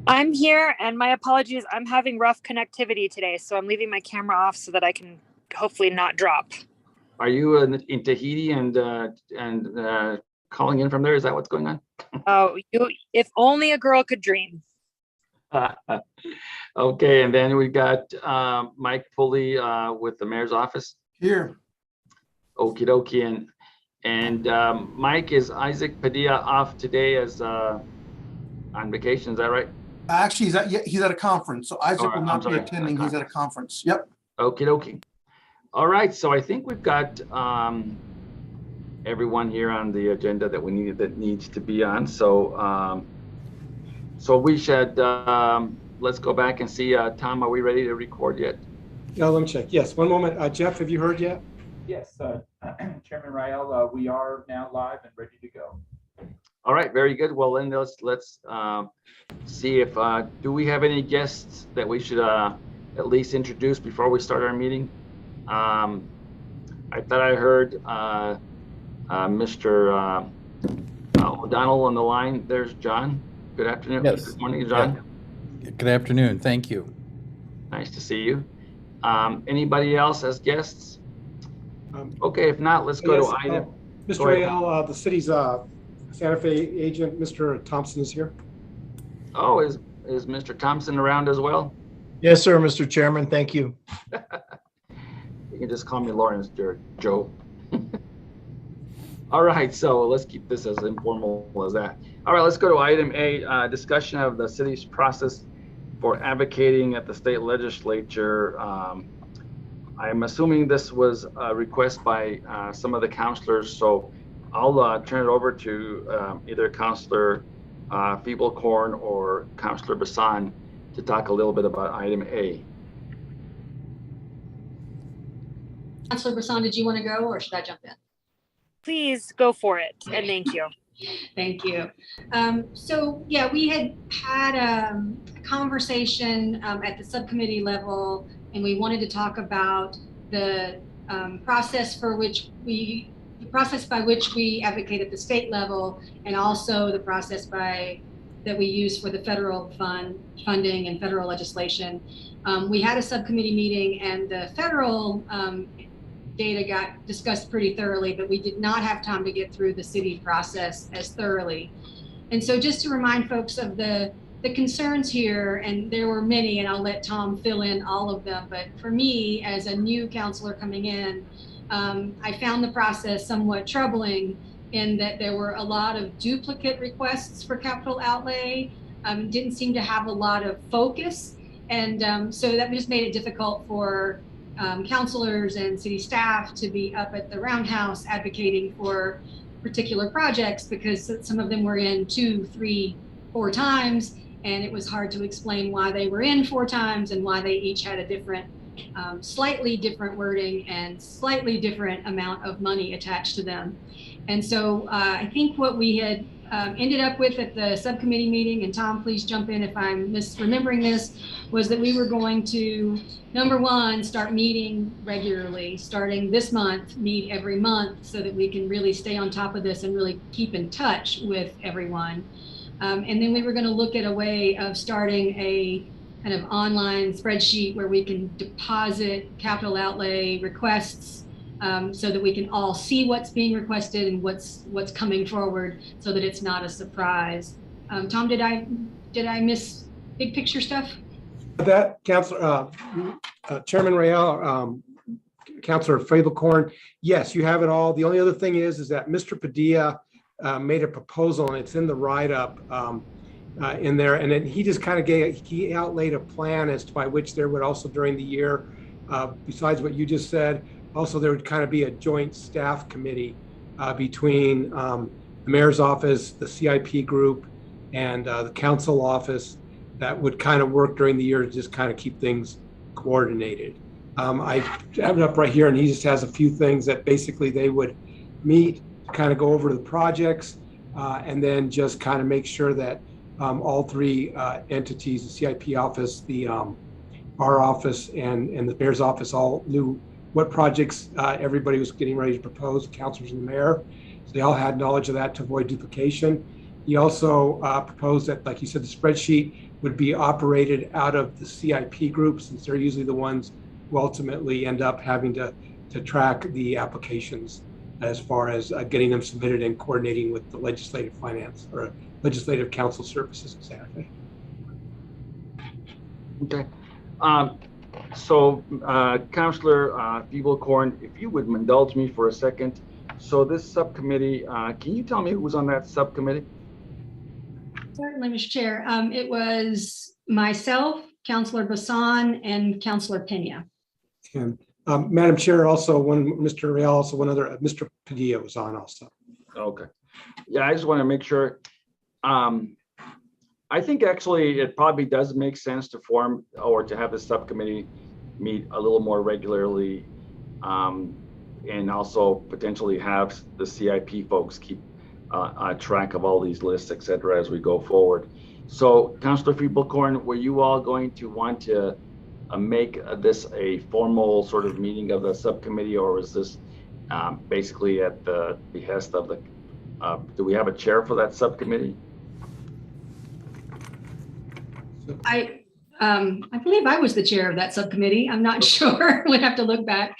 I'm here, and my apologies. I'm having rough connectivity today, so I'm leaving my camera off so that I can hopefully not drop. Are you in Tahiti and calling in from there? Is that what's going on? Oh, if only a girl could dream. Okay, and then we got Mike Pulley with the mayor's office. Here. Okie dokie. And Mike, is Isaac Padilla off today as on vacation? Is that right? Actually, he's at a conference, so Isaac will not be attending. He's at a conference. Yep. Okie dokie. All right, so I think we've got everyone here on the agenda that needs to be on. So so we should let's go back and see. Tom, are we ready to record yet? Yeah, let me check. Yes, one moment. Jeff, have you heard yet? Yes, Chairman Rael, we are now live and ready to go. All right, very good. Well, then let's see if do we have any guests that we should at least introduce before we start our meeting. I thought I heard Mr. O'Donnell on the line. There's John. Good afternoon. Yes. Good morning, John. Yeah. Good afternoon. Thank you. Nice to see you. Anybody else as guests? Okay, if not, let's go to item. Mr. Rael, the city's Santa Fe agent, Mr. Thompson, is here. Oh, is Mr. Thompson around as well? Yes, sir, Mr. Chairman. Thank you. You can just call me Lawrence, Joe. All right, so let's keep this as informal as that. All right, let's go to item A, discussion of the city's process for advocating at the state legislature. I'm assuming this was a request by some of the councilors, so I'll turn it over to either Councilor Feeblecorn or Councilor Bassan to talk a little bit about item A. Councilor Bassan, did you want to go or should I jump in? Please go for it, and thank you. Thank you. So yeah, we had a conversation at the subcommittee level, and we wanted to talk about the process by which we advocate at the state level, and also the process that we use for the federal funding and federal legislation. We had a subcommittee meeting, and the federal data got discussed pretty thoroughly, but we did not have time to get through the city process as thoroughly. And so just to remind folks of the concerns here, and there were many, and I'll let Tom fill in all of them, but for me, as a new counselor coming in, I found the process somewhat troubling in that there were a lot of duplicate requests for capital outlay, didn't seem to have a lot of focus, and so that just made it difficult for counselors and city staff to be up at the roundhouse advocating for particular projects, because some of them were in 2, 3, 4 times, and it was hard to explain why they were in 4 times and why they each had a different, slightly different wording and slightly different amount of money attached to them. And so I think what we had ended up with at the subcommittee meeting, and Tom, please jump in if I'm misremembering this, was that we were going to, number one, start meeting regularly, starting this month, meet every month, so that we can really stay on top of this and really keep in touch with everyone. And then we were going to look at a way of starting a kind of online spreadsheet where we can deposit capital outlay requests, so that we can all see what's being requested and what's coming forward, so that it's not a surprise. Tom, did I miss big picture stuff? That Councilor Chairman Rael, Councilor Feeblecorn, yes, you have it all. The only other thing is that Mr. Padilla made a proposal, and it's in the write-up in there, and then he just kind of he outlaid a plan as to by which there would also during the year, besides what you just said, also there would kind of be a joint staff committee between the mayor's office, the CIP group, and the council office that would kind of work during the year to just kind of keep things coordinated. I have it up right here, and he just has a few things that basically they would meet to kind of go over the projects, and then just kind of make sure that all 3 entities, the CIP office, our office, and the mayor's office all knew what projects everybody was getting ready to propose, the councilors and the mayor. So they all had knowledge of that to avoid duplication. He also proposed that, like you said, the spreadsheet would be operated out of the CIP group, since they're usually the ones who ultimately end up having to track the applications as far as getting them submitted and coordinating with the legislative finance or legislative council services in Santa Fe. Okay. So Councilor Feeblecorn, if you would indulge me for a second. So this subcommittee, can you tell me who was on that subcommittee? Certainly, Mr. Chair. It was myself, Councilor Bassan, and Councilor Pena. And Madam Chair, also Mr. Real, also one other, Mr. Padilla was on also. Okay. Yeah, I just want to make sure. I think actually it probably does make sense to form or to have the subcommittee meet a little more regularly, and also potentially have the CIP folks keep track of all these lists, et cetera, as we go forward. So Councilor Feeblecorn, were you all going to want to make this a formal sort of meeting of the subcommittee, or is this basically at the behest of the, do we have a chair for that subcommittee? I believe I was the chair of that subcommittee. I'm not sure. We'd have to look back.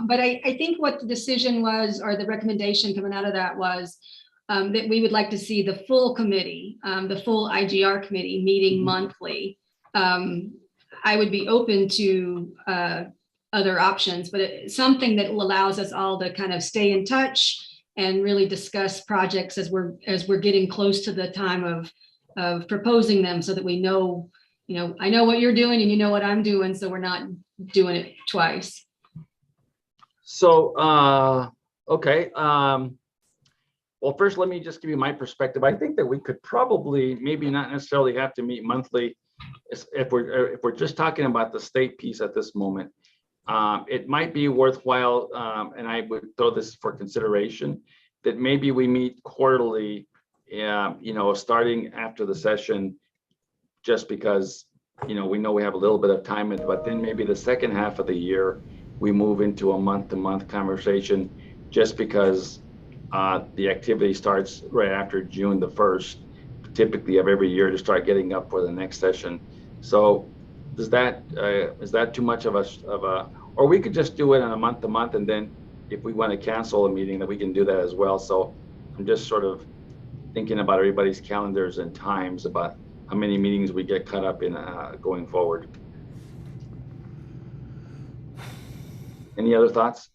But I think what the decision was, or the recommendation coming out of that was that we would like to see the full committee, the full IGR committee meeting monthly. I would be open to other options, but it's something that allows us all to kind of stay in touch and really discuss projects as we're getting close to the time of proposing them, so that we know, I know what you're doing and you know what I'm doing, so we're not doing it twice. So, okay. Well, first, let me just give you my perspective. I think that we could probably maybe not necessarily have to meet monthly if we're just talking about the state piece at this moment. It might be worthwhile, and I would throw this for consideration, that maybe we meet quarterly, starting after the session, just because, we know we have a little bit of time, but then maybe the second half of the year, we move into a month-to-month conversation, just because the activity starts right after June the 1st, typically of every year, to start getting up for the next session. So is that too much of a, or we could just do it on a month-to-month, and then if we want to cancel a meeting, that we can do that as well. So I'm just sort of thinking about everybody's calendars and times about how many meetings we get cut up in going forward. Any other thoughts?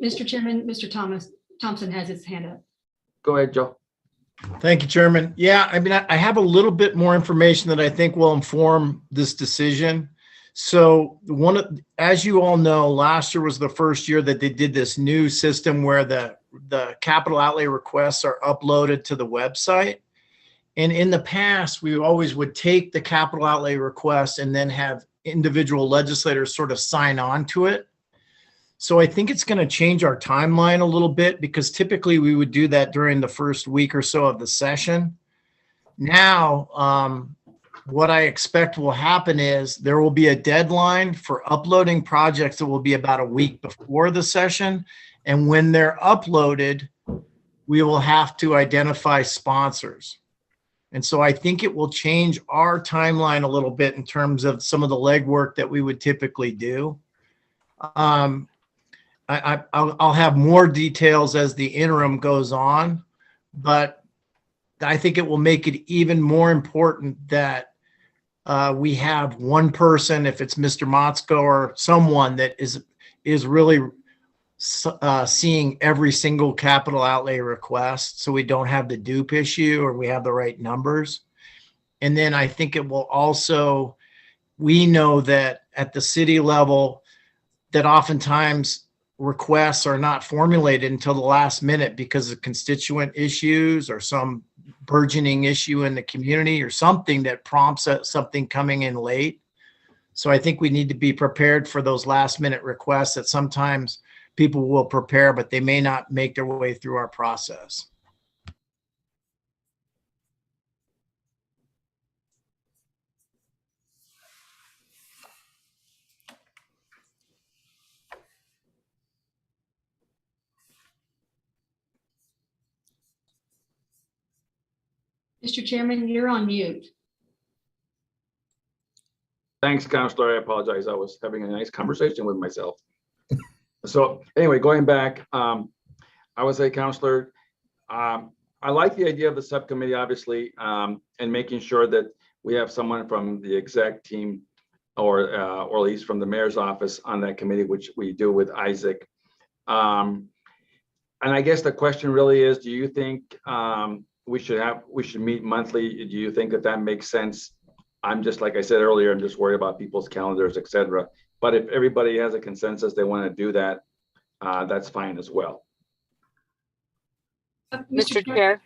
Mr. Chairman, Mr. Thompson has his hand up. Go ahead, Joe. Thank you, Chairman. Yeah, I mean, I have a little bit more information that I think will inform this decision. So as you all know, last year was the first year that they did this new system where the capital outlay requests are uploaded to the website. And in the past, we always would take the capital outlay request and then have individual legislators sort of sign on to it. So I think it's going to change our timeline a little bit, because typically we would do that during the first week or so of the session. Now, what I expect will happen is there will be a deadline for uploading projects that will be about a week before the session. And when they're uploaded, we will have to identify sponsors. And so I think it will change our timeline a little bit in terms of some of the legwork that we would typically do. I'll have more details as the interim goes on, but I think it will make it even more important that we have one person, if it's Mr. Motzko or someone that is really seeing every single capital outlay request, so we don't have the dupe issue, or we have the right numbers. And then I think it will also, we know that at the city level, that oftentimes requests are not formulated until the last minute because of constituent issues or some burgeoning issue in the community or something that prompts something coming in late. So I think we need to be prepared for those last minute requests that sometimes people will prepare, but they may not make their way through our process. Mr. Chairman, you're on mute. Thanks, Counselor. I apologize. I was having a nice conversation with myself. So anyway, going back, I would say, Counselor, I like the idea of the subcommittee, obviously, and making sure that we have someone from the exec team or at least from the mayor's office on that committee, which we do with Isaac. And I guess the question really is, do you think we should meet monthly? Do you think that makes sense? I'm just, like I said earlier, I'm just worried about people's calendars, et cetera. But if everybody has a consensus, they want to do that, that's fine as well. Mr. Chair.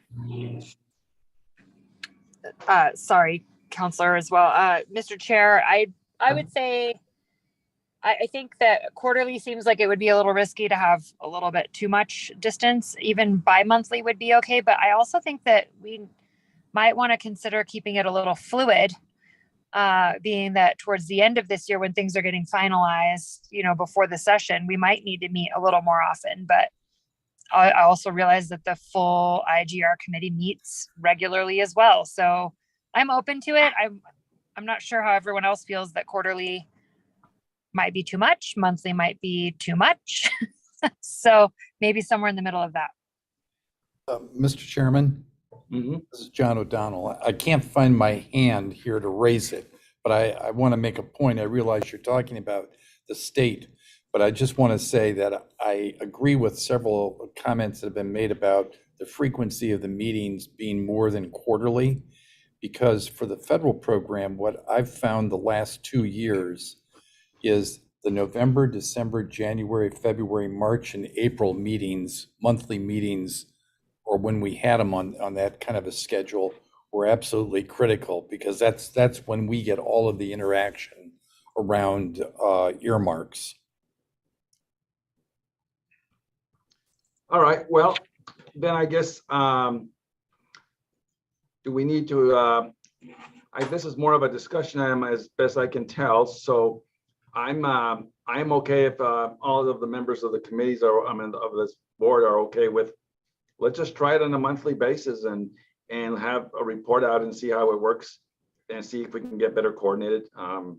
Sorry, Counselor, as well. Mr. Chair, I would say, I think that quarterly seems like it would be a little risky to have a little bit too much distance. Even bi-monthly would be okay, but I also think that we might want to consider keeping it a little fluid, being that towards the end of this year, when things are getting finalized, before the session, we might need to meet a little more often. But I also realize that the full IGR committee meets regularly as well. So I'm open to it. I'm not sure how everyone else feels that quarterly might be too much, monthly might be too much. So maybe somewhere in the middle of that. Mr. Chairman, This is John O'Donnell. I can't find my hand here to raise it, but I want to make a point. I realize you're talking about the state, but I just want to say that I agree with several comments that have been made about the frequency of the meetings being more than quarterly, because for the federal program, what I've found the last 2 years is the November, December, January, February, March, and April meetings, monthly meetings, or when we had them on that kind of a schedule, were absolutely critical, because that's when we get all of the interaction around earmarks. All right, well, then I guess, do we need to, this is more of a discussion item as best I can tell. So I'm okay if all of the members of the committees are, of this board are okay with, let's just try it on a monthly basis and have a report out and see how it works and see if we can get better coordinated. And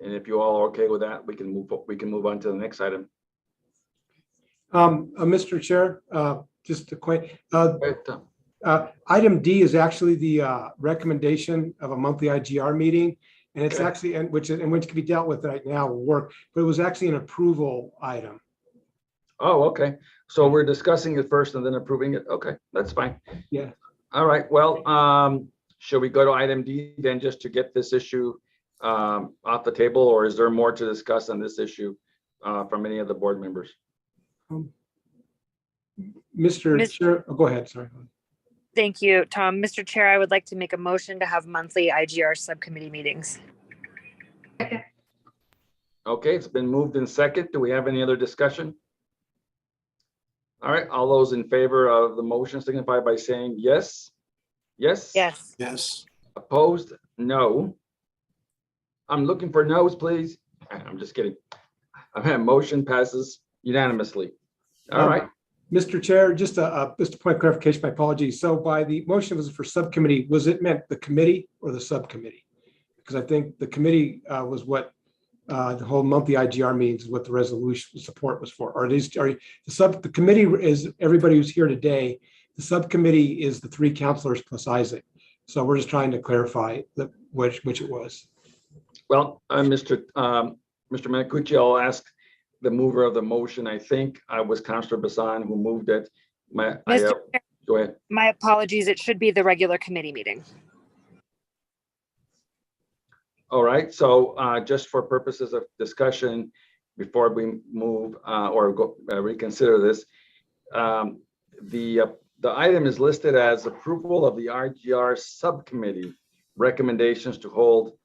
if you all are okay with that, we can move on to the next item. Mr. Chair, just a quick, item D is actually the recommendation of a monthly IGR meeting. And it's actually, which can be dealt with right now will work, but it was actually an approval item. Oh, okay. So we're discussing it first and then approving it. Okay, that's fine. Yeah. All right. Well, should we go to item D then, just to get this issue off the table, or is there more to discuss on this issue from any of the board members? Mr. Chair, go ahead. Sorry. Thank you, Tom. Mr. Chair, I would like to make a motion to have monthly IGR subcommittee meetings. Okay, it's been moved in second. Do we have any other discussion? All right, all those in favor of the motion signify by saying yes. Yes? Yes. Yes. Opposed? No. I'm looking for no's, please. I'm just kidding. Motion passes unanimously. All right. Mr. Chair, just a point of clarification, my apologies. So by the motion was for subcommittee, was it meant the committee or the subcommittee? Because I think the committee was what the whole monthly IGR means, is what the resolution support was for. Or the committee is everybody who's here today. The subcommittee is the 3 counselors plus Isaac. So we're just trying to clarify which it was. Well, Mr. Manacucci, I'll ask the mover of the motion. I think I was Councilor Bassan who moved it. Go ahead. My apologies. It should be the regular committee meeting. All right. So just for purposes of discussion, before we move or reconsider this, the item is listed as approval of the IGR subcommittee recommendations to hold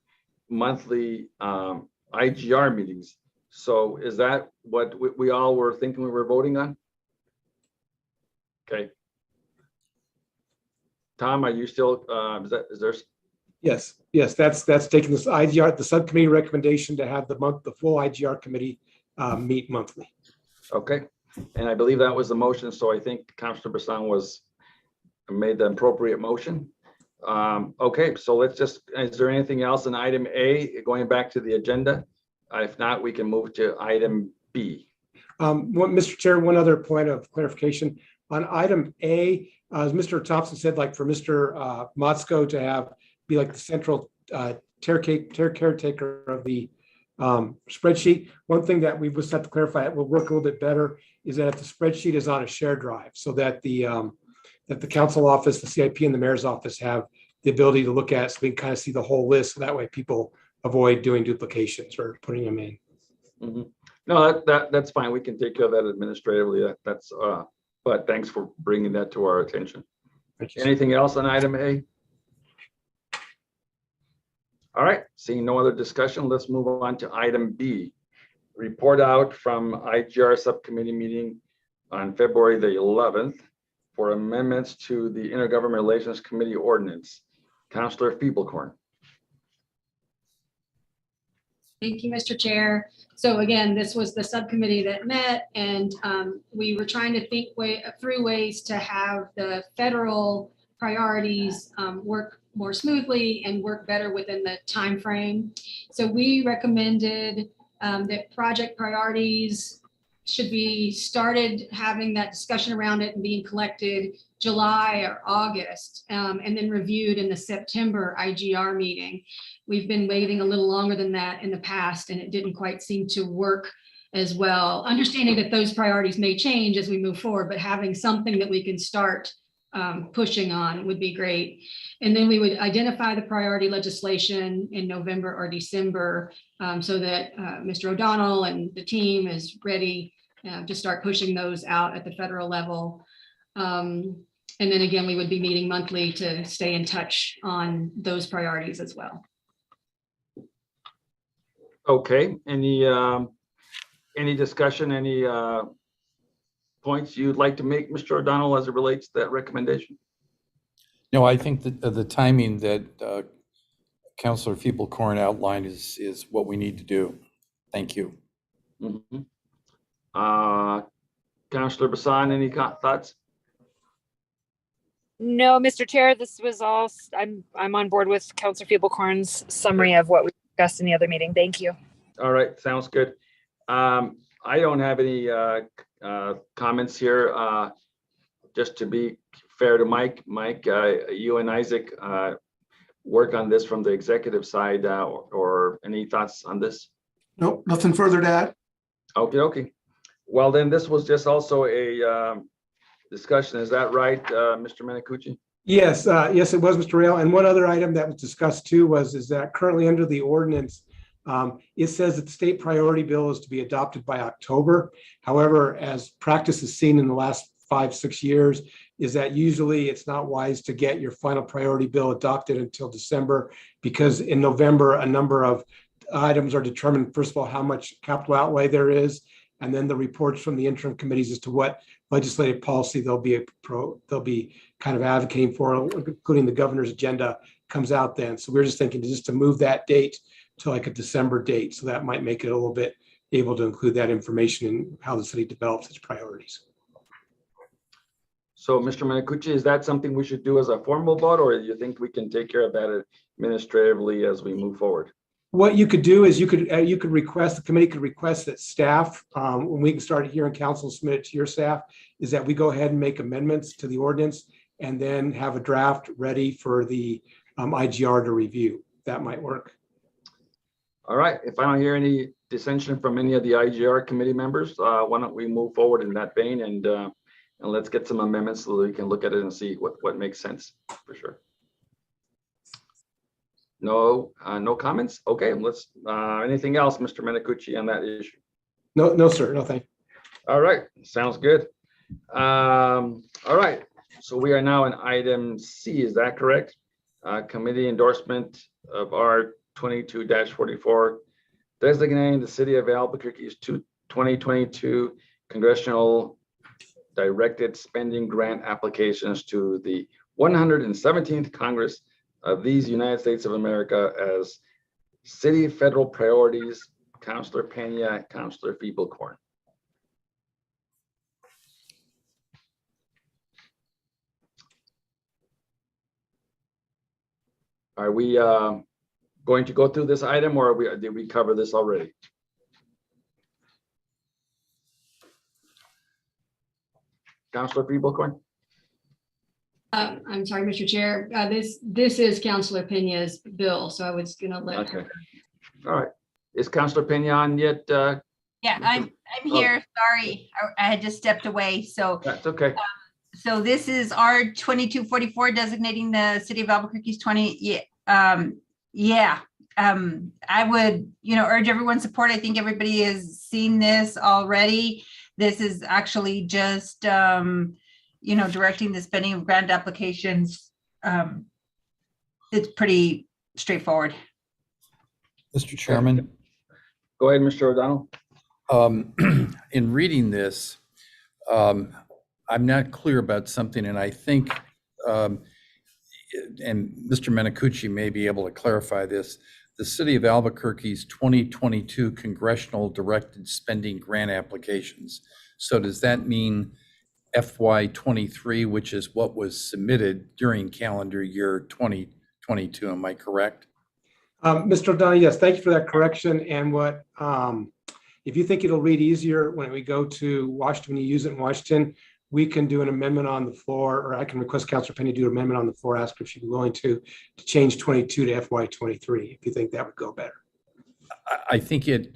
monthly IGR meetings. So is that what we all were thinking we were voting on? Okay. Tom, are you still, is there? Yes, that's taking this IGR, the subcommittee recommendation to have the full IGR committee meet monthly. Okay, and I believe that was the motion. So I think Councilor Bassan made the appropriate motion. Okay, so let's just, is there anything else in item A, going back to the agenda? If not, we can move to item B. Mr. Chair, one other point of clarification on item A, as Mr. Thompson said, like for Mr. Motzko to be like the central caretaker of the spreadsheet. One thing that we just have to clarify, it will work a little bit better, is that the spreadsheet is on a shared drive, so that the council office, the CIP, and the mayor's office have the ability to look at it, so we can kind of see the whole list. So that way people avoid doing duplications or putting them in. Mm-hmm. No, that's fine. We can take care of that administratively. But thanks for bringing that to our attention. Anything else on item A? All right, seeing no other discussion, let's move on to item B. Report out from IGR subcommittee meeting on February the 11th for amendments to the Intergovernmental Relations Committee ordinance. Councilor Feeblecorn. Thank you, Mr. Chair. So again, this was the subcommittee that met, and we were trying to think through ways to have the federal priorities work more smoothly and work better within the time frame. So we recommended that project priorities should be started having that discussion around it and being collected July or August, and then reviewed in the September IGR meeting. We've been waiting a little longer than that in the past, and it didn't quite seem to work as well. Understanding that those priorities may change as we move forward, but having something that we can start pushing on would be great. And then we would identify the priority legislation in November or December, so that Mr. O'Donnell and the team is ready to start pushing those out at the federal level. And then again, we would be meeting monthly to stay in touch on those priorities as well. Okay, any discussion, any points you'd like to make, Mr. O'Donnell, as it relates to that recommendation? No, I think that the timing that Councilor Feeblecorn outlined is what we need to do. Thank you. Mm-hmm. Councilor Bassan, any thoughts? No, Mr. Chair, this was all, I'm on board with Councilor Feeblecorn's summary of what we discussed in the other meeting. Thank you. All right, sounds good. I don't have any comments here. Just to be fair to Mike, you and Isaac work on this from the executive side, or any thoughts on this? Nope, nothing further to add. Okay. Well, then this was just also a discussion. Is that right, Mr. Menicucci? Yes, yes, it was, Mr. Rail. And one other item that was discussed too is that currently under the ordinance, it says that the state priority bill is to be adopted by October. However, as practice is seen in the last 5-6 years, is that usually it's not wise to get your final priority bill adopted until December, because in November, a number of items are determined, first of all, how much capital outlay there is, and then the reports from the interim committees as to what legislative policy they'll be kind of advocating for, including the governor's agenda, comes out then. So we're just thinking just to move that date to like a December date. So that might make it a little bit able to include that information in how the city develops its priorities. So, Mr. Menicucci, is that something we should do as a formal vote, or do you think we can take care of that administratively as we move forward? What you could do is you could request, the committee could request that staff, when we can start here in council, submit it to your staff, is that we go ahead and make amendments to the ordinance and then have a draft ready for the IGR to review. That might work. All right. If I don't hear any dissension from any of the IGR committee members, why don't we move forward in that vein, and let's get some amendments so that we can look at it and see what makes sense for sure. No comments. Okay, let's. Anything else, Mr. Menicucci, on that issue? No, sir. No, thank you. All right, sounds good. All right, so we are now in item C. Is that correct? Committee endorsement of R 22-44, designating the city of Albuquerque's 2022 congressional directed spending grant applications to the 117th Congress of these United States of America as city federal priorities. Councilor Pena, Councilor Feeblecorn. Are we going to go through this item, or did we cover this already? Councilor Feeblecorn? I'm sorry, Mr. Chair. This is Councilor Pena's bill, so I was gonna let Okay. her. All right. Is Councilor Pena on yet? Yeah, I'm here. Sorry, I had just stepped away. So That's okay. so this is R 2244 designating the city of Albuquerque's 20. Yeah. I would, urge everyone's support. I think everybody has seen this already. This is actually just, directing the spending of grant applications. It's pretty straightforward. Mr. Chairman, Go ahead, Mr. O'Donnell. in reading this, I'm not clear about something, and I think, and Mr. Menicucci may be able to clarify this, the City of Albuquerque's 2022 congressional directed spending grant applications. So does that mean FY23, which is what was submitted during calendar year 2022? Am I correct? Mr. O'Donnell, yes, thank you for that correction. And if you think it'll read easier when we go to Washington, when you use it in Washington, we can do an amendment on the floor, or I can request Councilor Penny do an amendment on the floor, ask if she'd be willing to change 22 to FY23, if you think that would go better. I think it,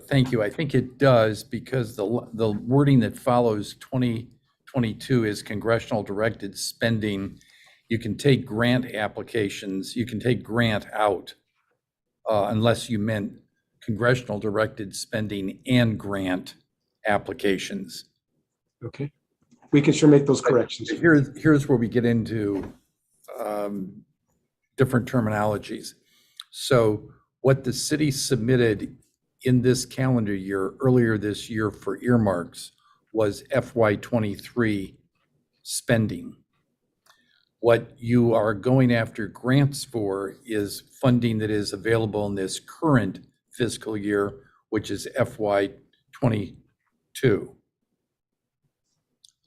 thank you. I think it does, because the wording that follows 2022 is congressional directed spending. You can take grant applications, you can take grant out, unless you meant congressional directed spending and grant applications. Okay, we can sure make those corrections. Here's where we get into different terminologies. So what the city submitted in this calendar year, earlier this year, for earmarks was FY23 spending. What you are going after grants for is funding that is available in this current fiscal year, which is FY22.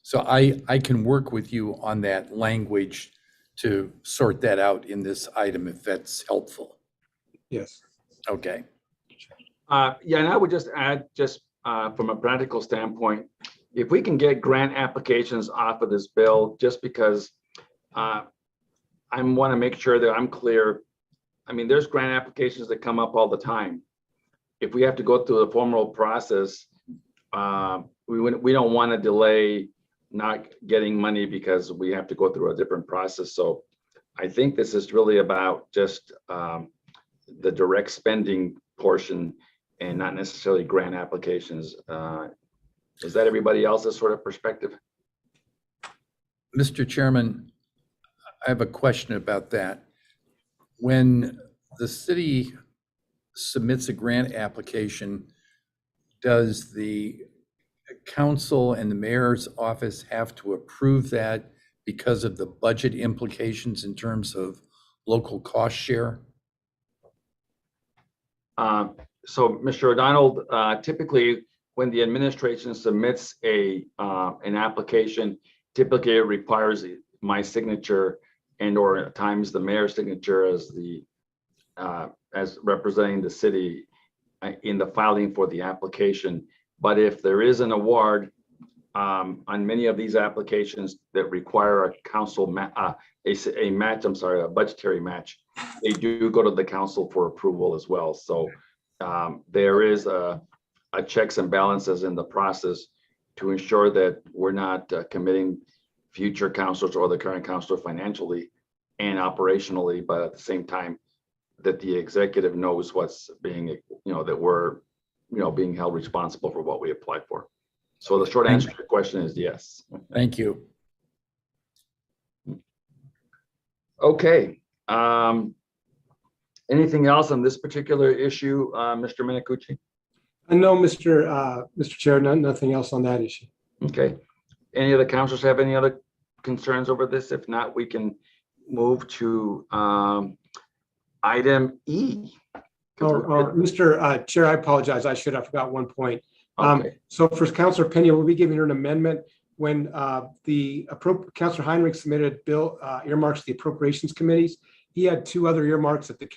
So I can work with you on that language to sort that out in this item, if that's helpful. Yes. Okay. Yeah, and I would just add, from a practical standpoint, if we can get grant applications off of this bill, just because I want to make sure that I'm clear. I mean, there's grant applications that come up all the time. If we have to go through the formal process, we don't want to delay not getting money because we have to go through a different process. So I think this is really about just the direct spending portion and not necessarily grant applications. Is that everybody else's sort of perspective? Mr. Chairman, I have a question about that. When the city submits a grant application, does the council and the mayor's office have to approve that because of the budget implications in terms of local cost share? So, Mr. O'Donnell, typically when the administration submits an application, typically it requires my signature and or at times the mayor's signature as representing the city in the filing for the application. But if there is an award on many of these applications that require a council a budgetary match, they do go to the council for approval as well. So there is a checks and balances in the process to ensure that we're not committing future councilors or the current councilor financially and operationally, but at the same time that the executive knows what's being, that we're, being held responsible for what we applied for. So the short answer to your question is yes. Thank you. Okay. Anything else on this particular issue, Mr. Menicucci? No, Mr. Chair, nothing else on that issue. Okay. Any of the councilors have any other concerns over this? If not, we can move to item E. Mr. Chair, I apologize. I forgot one point. Okay. So for Councilor Pena, we'll be giving her an amendment when Councilor Heinrich submitted bill earmarks to the appropriations committees. He had 2 other earmarks that the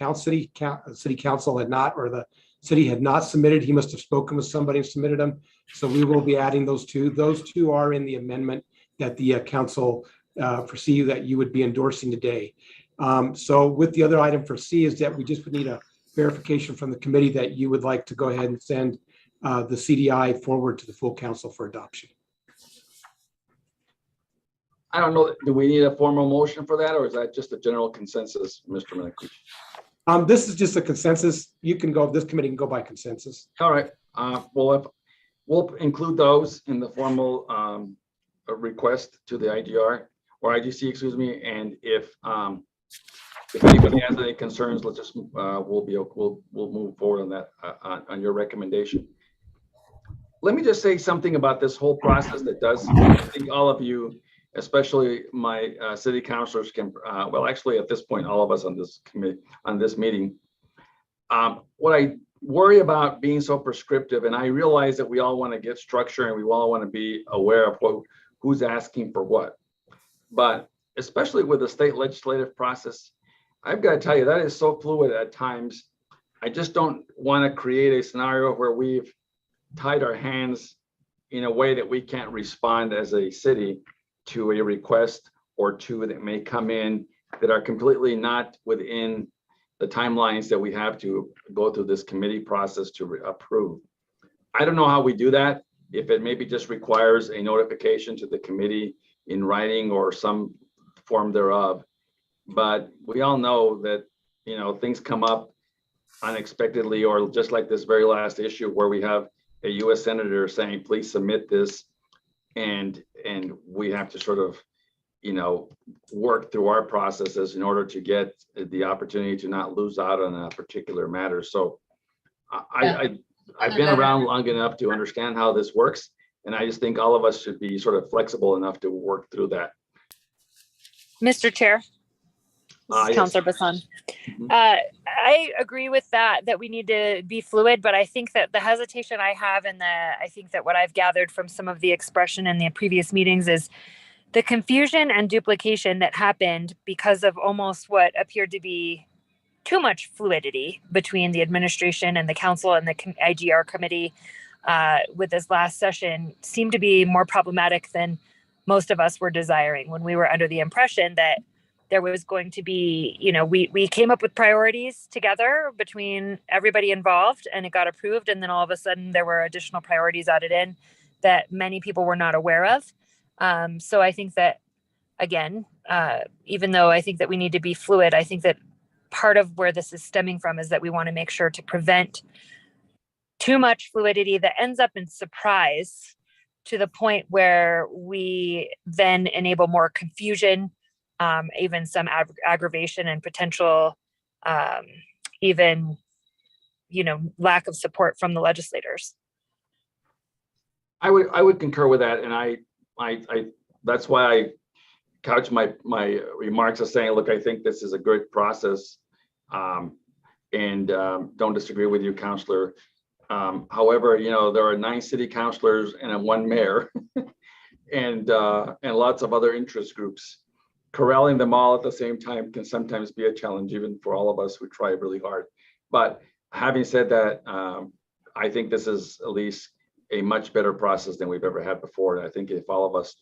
city council had not, or the city had not submitted. He must have spoken with somebody and submitted them. So we will be adding those 2. Those 2 are in the amendment that the council foresee that you would be endorsing today. So with the other item for C is that we just would need a verification from the committee that you would like to go ahead and send the CDI forward to the full council for adoption. I don't know, do we need a formal motion for that, or is that just a general consensus, Mr. Menakouche? This is just a consensus. You can go, this committee can go by consensus. All right, well, we'll include those in the formal request to the IGR or IGC, excuse me, and if anybody has any concerns, let's just we'll move forward on that on your recommendation. Let me just say something about this whole process that does, I think all of you, especially my city councilors, can well, actually at this point, all of us on this committee, on this meeting, what I worry about being so prescriptive, and I realize that we all want to get structure and we all want to be aware of who's asking for what, but especially with the state legislative process, I've got to tell you that is so fluid at times. I just don't want to create a scenario where we've tied our hands in a way that we can't respond as a city to a request or 2 that may come in that are completely not within the timelines that we have to go through this committee process to approve. I don't know how we do that, if it maybe just requires a notification to the committee in writing or some form thereof. But we all know that, you know, things come up unexpectedly, or just like this very last issue where we have a US senator saying, please submit this. And we have to sort of, you know, work through our processes in order to get the opportunity to not lose out on a particular matter. So I've been around long enough to understand how this works. And I just think all of us should be sort of flexible enough to work through that. Mr. Chair. Yes. Councilor Bassan. I agree with that we need to be fluid, but I think that the hesitation I have and I think that what I've gathered from some of the expression in the previous meetings is the confusion and duplication that happened because of almost what appeared to be too much fluidity between the administration and the council and the IGR committee with this last session seemed to be more problematic than most of us were desiring, when we were under the impression that there was going to be, you know, we came up with priorities together between everybody involved and it got approved. And then all of a sudden there were additional priorities added in that many people were not aware of. So I think that, again, even though I think that we need to be fluid, I think that part of where this is stemming from is that we want to make sure to prevent too much fluidity that ends up in surprise to the point where we then enable more confusion, even some aggravation and potential, even, you know, lack of support from the legislators. I would concur with that, and I that's why I couch my remarks as saying, look, I think this is a good process, and don't disagree with you, Councillor. However, you know, there are 9 city councillors and 1 mayor, and lots of other interest groups. Corralling them all at the same time can sometimes be a challenge, even for all of us who try really hard. But having said that, I think this is at least a much better process than we've ever had before. And I think if all of us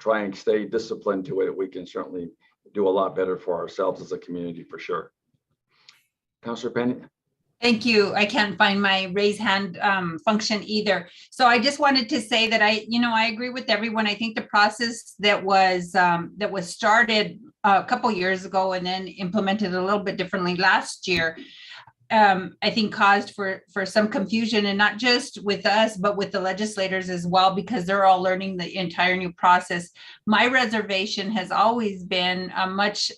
try and stay disciplined to it, we can certainly do a lot better for ourselves as a community, for sure. Councillor Penny. Thank you. I can't find my raise hand function either. So I just wanted to say that I agree with everyone. I think the process that was started a couple years ago and then implemented a little bit differently last year, I think caused for some confusion, and not just with us, but with the legislators as well, because they're all learning the entire new process. My reservation has always been much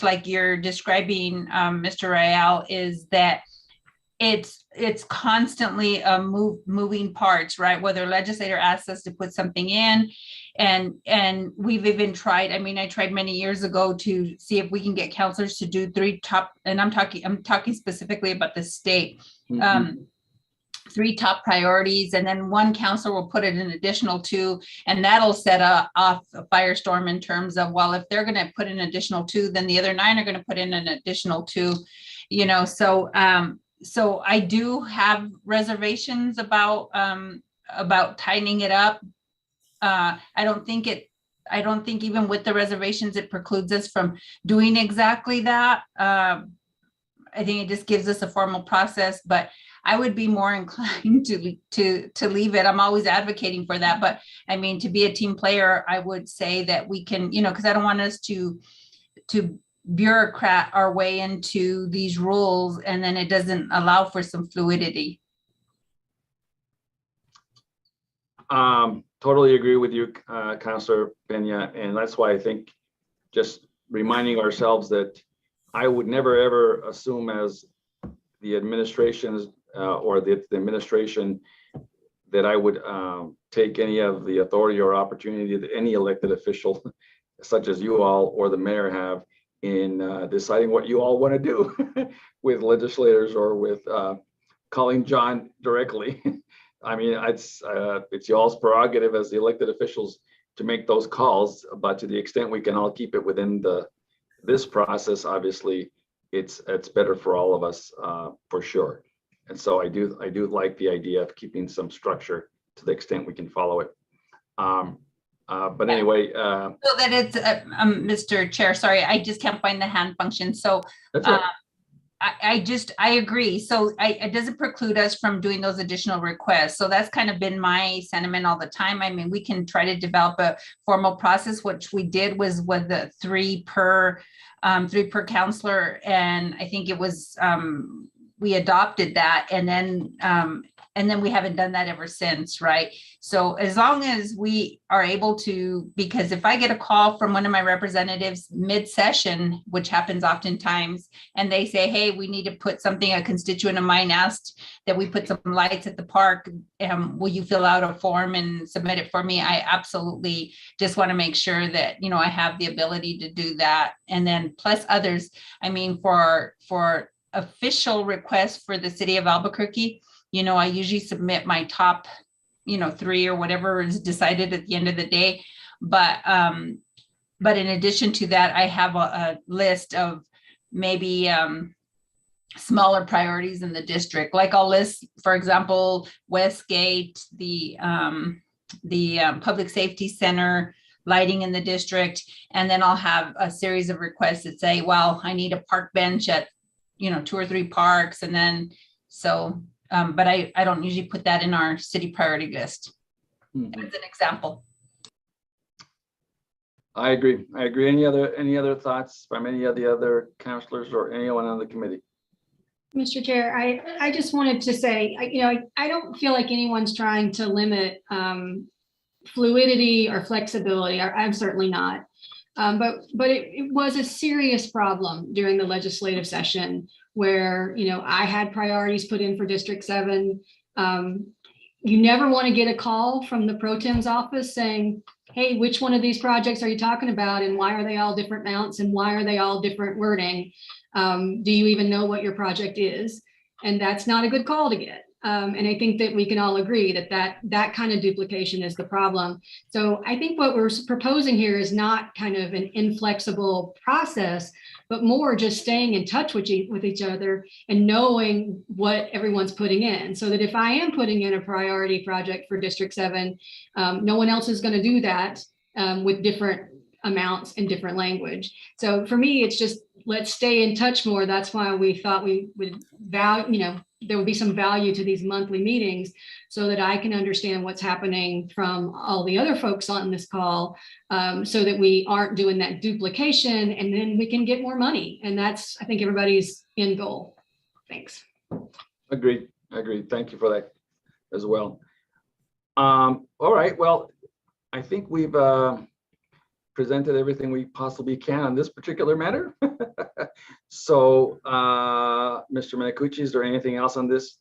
like you're describing, Mr. Rael, is that it's constantly moving parts, right? Whether a legislator asks us to put something in, and we've even tried, I tried many years ago to see if we can get counselors to do 3 top, and I'm talking specifically about the state, 3 top priorities, and then one counselor will put in an additional 2, and that'll set off a firestorm in terms of, well, if they're going to put in an additional 2, then the other 9 are going to put in an additional 2, you know. So so I do have reservations about tightening it up. I don't think even with the reservations it precludes us from doing exactly that. I think it just gives us a formal process, but I would be more inclined to leave it. I'm always advocating for that, but I mean, to be a team player, I would say that we can, you know, because I don't want us to bureaucrat our way into these rules and then it doesn't allow for some fluidity. Totally agree with you, Councilor Pena, and that's why I think just reminding ourselves that I would never ever assume as the administration's or the administration that I would take any of the authority or opportunity that any elected official, such as you all or the mayor, have in deciding what you all want to do with legislators or with calling John directly. I mean, it's y'all's prerogative as the elected officials to make those calls, but to the extent we can all keep it within this process, obviously, it's better for all of us for sure. And so I do like the idea of keeping some structure to the extent we can follow it. But anyway, so that it's Mr. Chair, sorry, I just can't find the hand function. So that's right. I agree. So it doesn't preclude us from doing those additional requests. So that's kind of been my sentiment all the time. I mean, we can try to develop a formal process, which we did was with the 3 per counselor. And I think it was, we adopted that and then we haven't done that ever since, right? So as long as we are able to, because if I get a call from one of my representatives mid-session, which happens oftentimes, and they say, hey, we need to put something, a constituent of mine asked that we put some lights at the park, will you fill out a form and submit it for me? I absolutely just want to make sure that, you know, I have the ability to do that. And then plus others, I mean, for official requests for the city of Albuquerque, you know, I usually submit my top, you know, 3 or whatever is decided at the end of the day. But in addition to that, I have a list of maybe smaller priorities in the district. Like I'll list, for example, Westgate, the Public Safety Center, lighting in the district. And then I'll have a series of requests that say, well, I need a park bench at, you know, 2 or 3 parks. And then, so, but I don't usually put that in our city priority list. Mm-hmm. As an example. I agree. Any other thoughts from any of the other councilors or anyone on the committee? Mr. Chair, I just wanted to say, I don't feel like anyone's trying to limit fluidity or flexibility. I'm certainly not. But it was a serious problem during the legislative session where, you know, I had priorities put in for District 7. You never want to get a call from the pro tem's office saying, hey, which one of these projects are you talking about? And why are they all different mounts? And why are they all different wording? Do you even know what your project is? And that's not a good call to get. And I think that we can all agree that kind of duplication is the problem. So I think what we're proposing here is not kind of an inflexible process, but more just staying in touch with each other and knowing what everyone's putting in. So that if I am putting in a priority project for District 7, no one else is going to do that with different amounts in different language. So for me, it's just, let's stay in touch more. That's why we thought we would value, there would be some value to these monthly meetings so that I can understand what's happening from all the other folks on this call, so that we aren't doing that duplication and then we can get more money. And that's, I think, everybody's end goal. Thanks. Agreed. Thank you for that as well. All right. Well, I think we've presented everything we possibly can on this particular matter. So, Mr. Minicucci, is there anything else on this?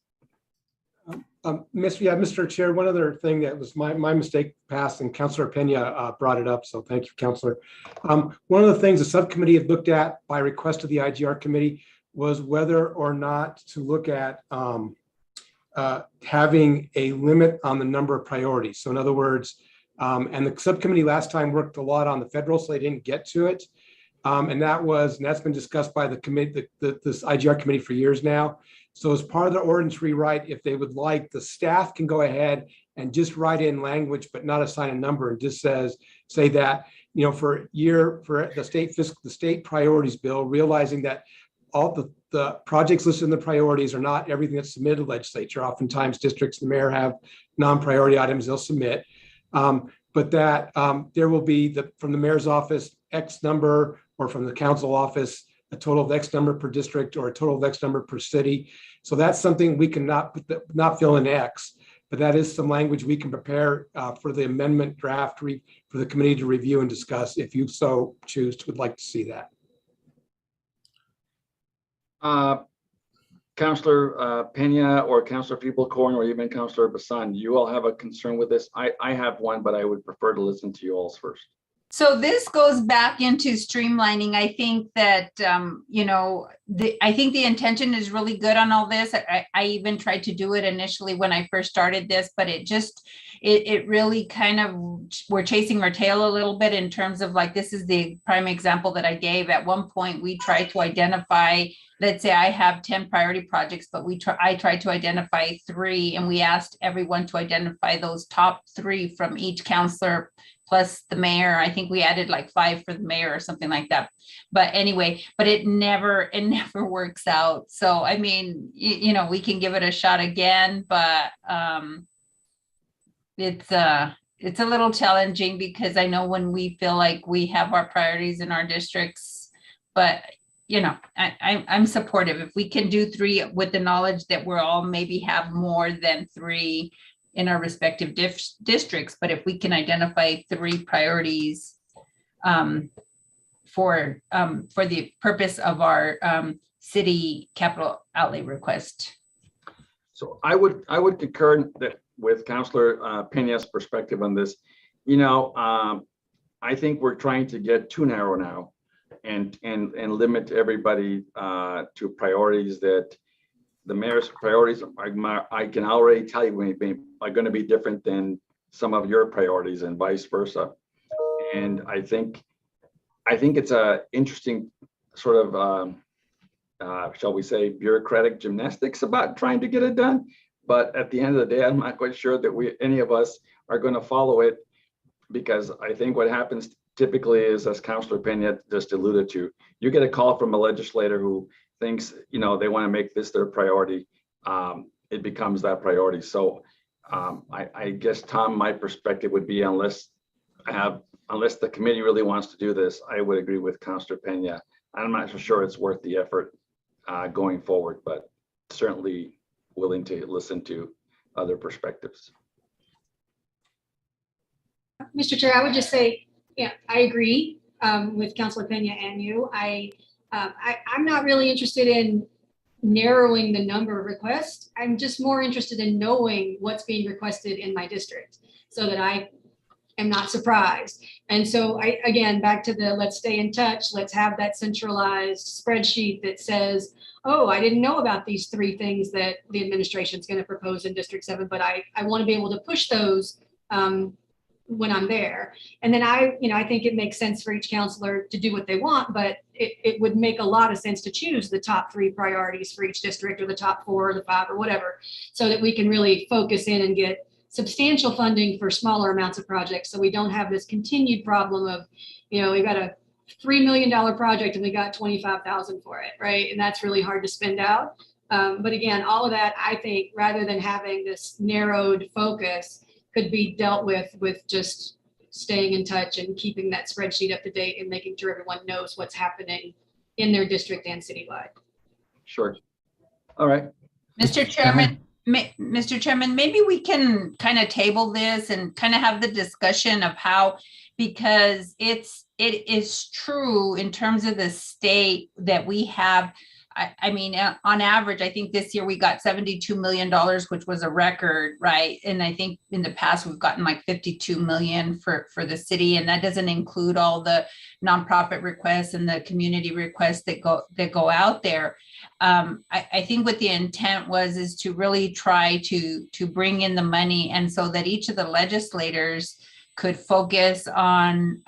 Mr. Chair, one other thing that was my mistake passed, and Councilor Pena brought it up, so thank you, Councilor. One of the things the subcommittee had looked at by request of the IGR committee was whether or not to look at having a limit on the number of priorities. So in other words, and the subcommittee last time worked a lot on the federal, so they didn't get to it. And that's been discussed by the committee, this IGR committee for years now. So as part of the ordinance rewrite, if they would like, the staff can go ahead and just write in language, but not assign a number, and just say that, you know, for the state priorities bill, realizing that all the projects listed in the priorities are not everything that's submitted to legislature. Oftentimes districts, the mayor have non-priority items they'll submit. But that there will be from the mayor's office, X number, or from the council office, a total of X number per district, or a total of X number per city. So that's something we can not fill in X, but that is some language we can prepare for the amendment draft for the committee to review and discuss if you so would like to see that. Councillor Pena or Councillor Feeblecorn or even Councillor Bassan, you all have a concern with this? I have one, but I would prefer to listen to you all first. So this goes back into streamlining. I think that, you know, I think the intention is really good on all this. I even tried to do it initially when I first started this, but it really kind of, we're chasing our tail a little bit in terms of, like, this is the prime example that I gave. At one point, we tried to identify, let's say I have 10 priority projects, but I tried to identify 3, and we asked everyone to identify those top 3 from each counselor plus the mayor. I think we added like 5 for the mayor or something like that. But anyway, but it never works out. So, I mean, you know, we can give it a shot again, but it's a little challenging, because I know when we feel like we have our priorities in our districts, but you know, I'm supportive. If we can do 3 with the knowledge that we're all maybe have more than 3 in our respective districts, but if we can identify 3 priorities for the purpose of our city capital outlay request. So I would concur that with Councillor Pena's perspective on this. You know, I think we're trying to get too narrow now and limit everybody to priorities that the mayor's priorities I can already tell you are going to be different than some of your priorities and vice versa. And I think it's a interesting sort of shall we say bureaucratic gymnastics about trying to get it done. But at the end of the day, I'm not quite sure that any of us are going to follow it, because I think what happens typically is, as Councillor Pena just alluded to, you get a call from a legislator who thinks, you know, they want to make this their priority. It becomes that priority. So I guess, Tom, my perspective would be, unless the committee really wants to do this, I would agree with Councillor Pena. I'm not so sure it's worth the effort going forward, but certainly willing to listen to other perspectives. Mr. Chair, I would just say, yeah, I agree with Councilor Pena and you. I'm not really interested in narrowing the number of requests. I'm just more interested in knowing what's being requested in my district, so that I am not surprised. And so again, back to the let's stay in touch. Let's have that centralized spreadsheet that says, oh, I didn't know about these 3 things that the administration is going to propose in District 7, but I want to be able to push those when I'm there. And then I think it makes sense for each counselor to do what they want, but it would make a lot of sense to choose the top 3 priorities for each district, or the top 4 or the 5 or whatever, so that we can really focus in and get substantial funding for smaller amounts of projects. So we don't have this continued problem of, you know, we've got a $3 million project and we got 25,000 for it, right? And that's really hard to spend out. But again, all of that, I think, rather than having this narrowed focus, could be dealt with just staying in touch and keeping that spreadsheet up to date and making sure everyone knows what's happening in their district and citywide. Sure. All right. Mr. Chairman, maybe we can kind of table this and kind of have the discussion of how, because it is true in terms of the state that we have I mean, on average, I think this year we got $72 million, which was a record, right? And I think in the past we've gotten like 52 million for the city, and that doesn't include all the nonprofit requests and the community requests that go out there. I think what the intent is to really try to bring in the money, and so that each of the legislators could focus on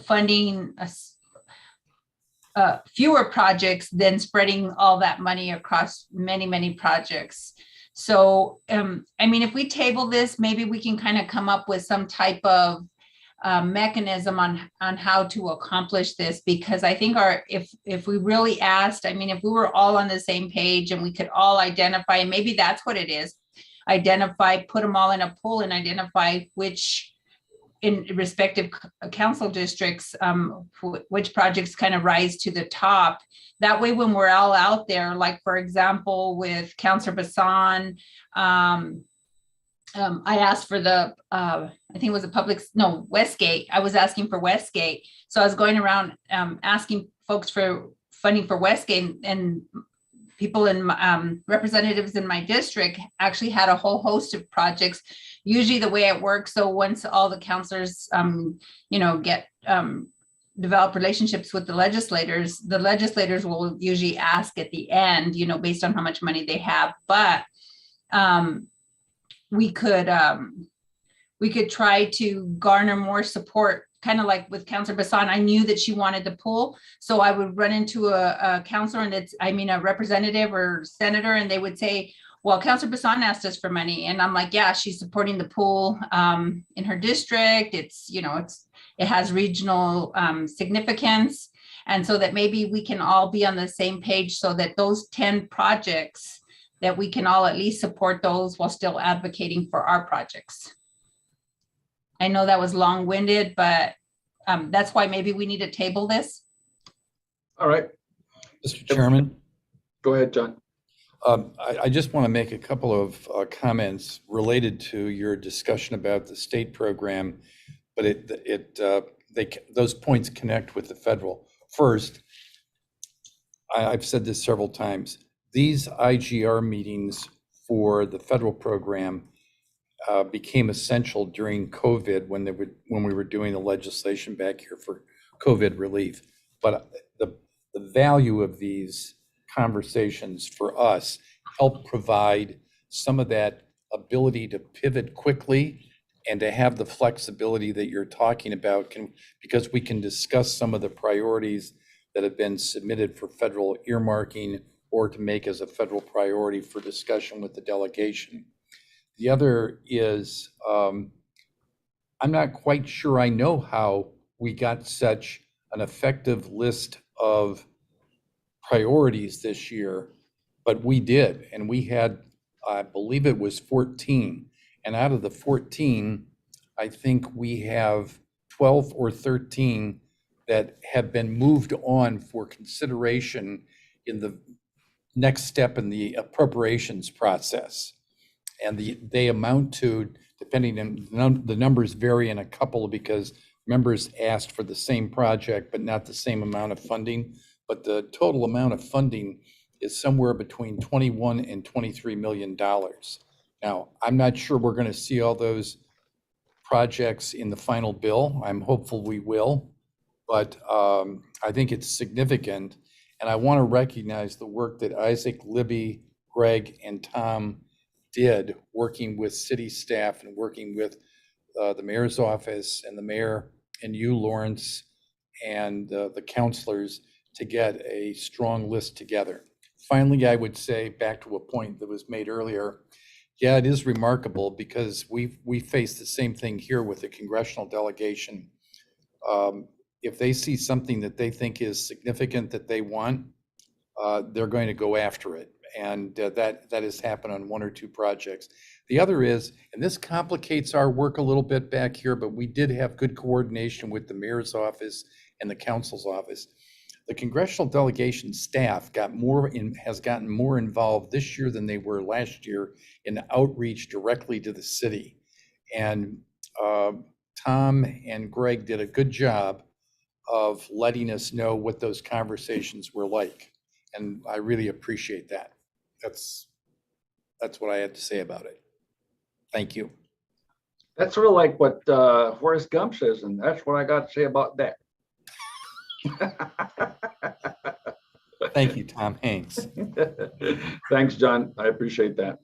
funding fewer projects than spreading all that money across many projects. So, I mean, if we table this, maybe we can kind of come up with some type of mechanism on how to accomplish this, because I think if we really asked, I mean, if we were all on the same page and we could all identify, and maybe that's what it is, put them all in a pool and identify which in respective council districts, which projects kind of rise to the top. That way, when we're all out there, like for example, with Councilor Bassan, I asked for I think it was Westgate. I was asking for Westgate. So I was going around asking folks for funding for Westgate, and people in representatives in my district actually had a whole host of projects. Usually the way it works, so once all the councilors, get develop relationships with the legislators will usually ask at the end, based on how much money they have. But we could try to garner more support, kind of like with Councilor Bassan. I knew that she wanted to pool, so I would run into a councilor, and a representative or senator, and they would say, well, Councilor Bassan asked us for money. And I'm like, yeah, she's supporting the pool in her district. It has regional significance. And so that maybe we can all be on the same page, so that those 10 projects, that we can all at least support those while still advocating for our projects. I know that was long-winded, but that's why maybe we need to table this. All right. Mr. Chairman. Go ahead, John. I just want to make a couple of comments related to your discussion about the state program, but those points connect with the federal. First, I've said this several times, these IGR meetings for the federal program became essential during COVID when we were doing the legislation back here for COVID relief. But the value of these conversations for us help provide some of that ability to pivot quickly and to have the flexibility that you're talking about, because we can discuss some of the priorities that have been submitted for federal earmarking or to make as a federal priority for discussion with the delegation. The other is, I'm not quite sure I know how we got such an effective list of priorities this year, but we did. And we had, I believe it was 14. And out of the 14, I think we have 12 or 13 that have been moved on for consideration in the next step in the appropriations process. And they amount to, depending on the numbers vary in a couple, because members asked for the same project but not the same amount of funding. But the total amount of funding is somewhere between 21 and 23 million dollars. Now, I'm not sure we're going to see all those projects in the final bill. I'm hopeful we will, but I think it's significant. And I want to recognize the work that Isaac, Libby, Greg, and Tom did, working with city staff and working with the mayor's office and the mayor and you, Lawrence, and the councilors to get a strong list together. Finally, I would say, back to a point that was made earlier, yeah, it is remarkable because we face the same thing here with the congressional delegation. If they see something that they think is significant that they want, they're going to go after it. And that has happened on one or two projects. The other is, and this complicates our work a little bit back here, but we did have good coordination with the mayor's office and the council's office. The congressional delegation staff has gotten more involved this year than they were last year in outreach directly to the city. And Tom and Greg did a good job of letting us know what those conversations were like. And I really appreciate that. That's what I had to say about it. Thank you. That's sort of like what Forrest Gump says, and that's what I got to say about that. Thank you, Tom Hanks. Thanks, John. I appreciate that.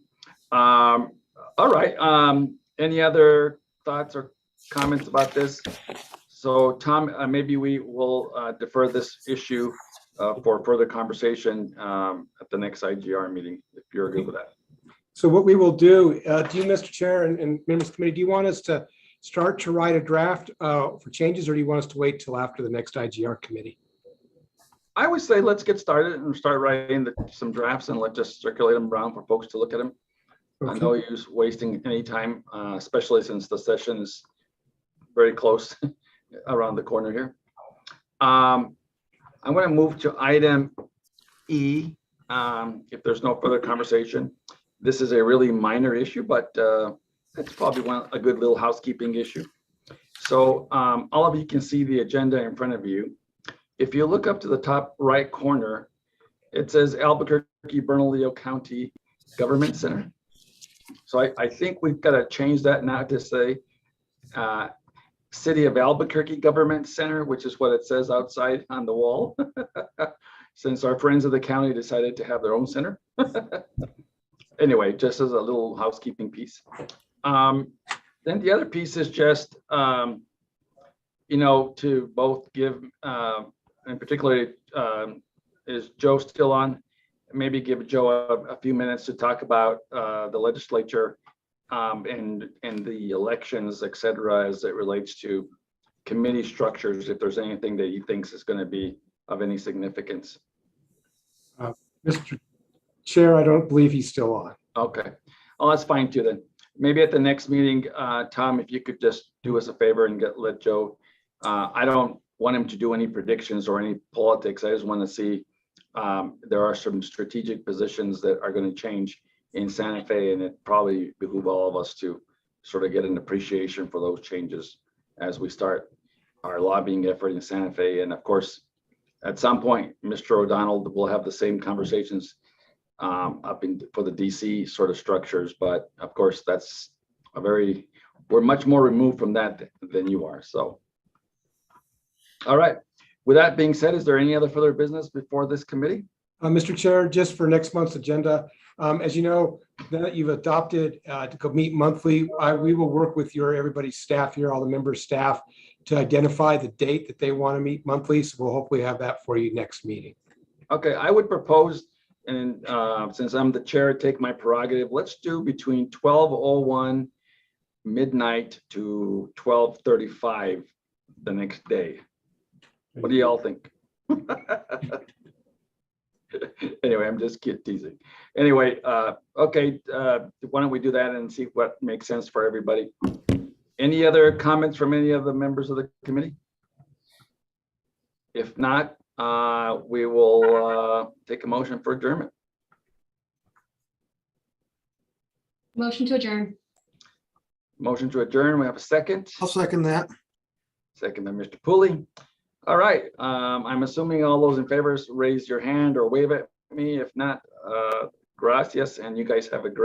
All right. Any other thoughts or comments about this? So, Tom, maybe we will defer this issue for further conversation at the next IGR meeting, if you're good with that. So what we will do, do you, Mr. Chair and members of the committee, do you want us to start to write a draft for changes, or do you want us to wait till after the next IGR committee? I would say let's get started and start writing some drafts and let's just circulate them around for folks to look at them. Okay. I know you're wasting any time, especially since the session is very close around the corner here. I'm going to move to item E. If there's no further conversation, this is a really minor issue, but it's probably a good little housekeeping issue. So all of you can see the agenda in front of you. If you look up to the top right corner, it says Albuquerque Bernalillo County Government Center. So I think we've got to change that now to say City of Albuquerque Government Center, which is what it says outside on the wall, since our friends of the county decided to have their own center. Anyway, just as a little housekeeping piece. Then the other piece is just, you know, to both give, and particularly, is Joe still on? Maybe give Joe a few minutes to talk about the legislature and the elections, et cetera, as it relates to committee structures, if there's anything that he thinks is going to be of any significance. Mr. Chair, I don't believe he's still on. Okay. Oh, that's fine too then. Maybe at the next meeting, Tom, if you could just do us a favor and let Joe, I don't want him to do any predictions or any politics. I just want to see there are some strategic positions that are going to change in Santa Fe, and it probably behoove all of us to sort of get an appreciation for those changes as we start our lobbying effort in Santa Fe. And of course, at some point, Mr. O'Donnell will have the same conversations up in for the DC sort of structures, but of course that's we're much more removed from that than you are. So, all right. With that being said, is there any other further business before this committee? Mr. Chair, just for next month's agenda, as you know, now that you've adopted to go meet monthly, we will work with everybody's staff here, all the members' staff, to identify the date that they want to meet monthly. So we'll hopefully have that for you next meeting. Okay, I would propose, and since I'm the chair, take my prerogative. Let's do between 12:01 midnight to 12:35 the next day. What do y'all think? Anyway, I'm just teasing. Anyway, okay, why don't we do that and see what makes sense for everybody? Any other comments from any of the members of the committee? If not, we will take a motion for adjournment. Motion to adjourn. Motion to adjourn. We have a second. I'll second that. Second by Mr. Pooley. All right. I'm assuming all those in favor raise your hand or wave at me. If not, gracias. And you guys have a great